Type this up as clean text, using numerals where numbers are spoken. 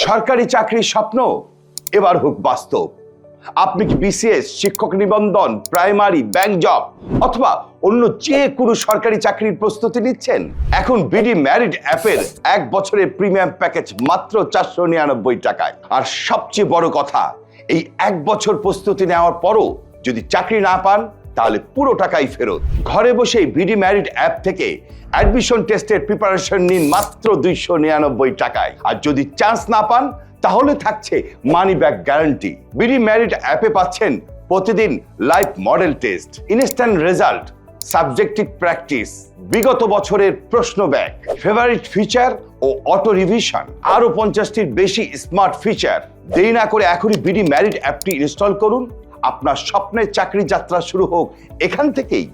সরকারি চাকরির স্বপ্ন এবার হোক বাস্তব। আপনি কি বিসিএস, শিক্ষক নিবন্ধন, প্রাইমারি, ব্যাংক জব অথবা অন্য যে কোনো সরকারি চাকরির প্রস্তুতি নিচ্ছেন? এখন বিডি ম্যারিট অ্যাপের 1 বছরের প্রিমিয়াম প্যাকেজ মাত্র 499 টাকায়। আর সবচেয়ে বড় কথা, এই 1 বছর প্রস্তুতি নেওয়ার পরও যদি চাকরি না পান তাহলে পুরো টাকাই ফেরত। ঘরে বসেই বিডি ম্যারিট অ্যাপ থেকে অ্যাডমিশন টেস্টের প্রিপারেশন নিন মাত্র 299 টাকায়। আর যদি চান্স না পান তাহলে থাকছে money back guarantee. BD merit অ্যাপে পাচ্ছেন প্রতিদিন live model test, instant result, subjective practice, বিগত বছরের প্রশ্ন ব্যাংক, ফেভারিট ফিচার ও অটো রিভিশন, আরো 50টির বেশি স্মার্ট ফিচার। দেরি না করে এখনই বিডি ম্যারিট অ্যাপটি ইনস্টল করুন। আপনার স্বপ্নের চাকরি যাত্রা শুরু হোক এখান থেকেই।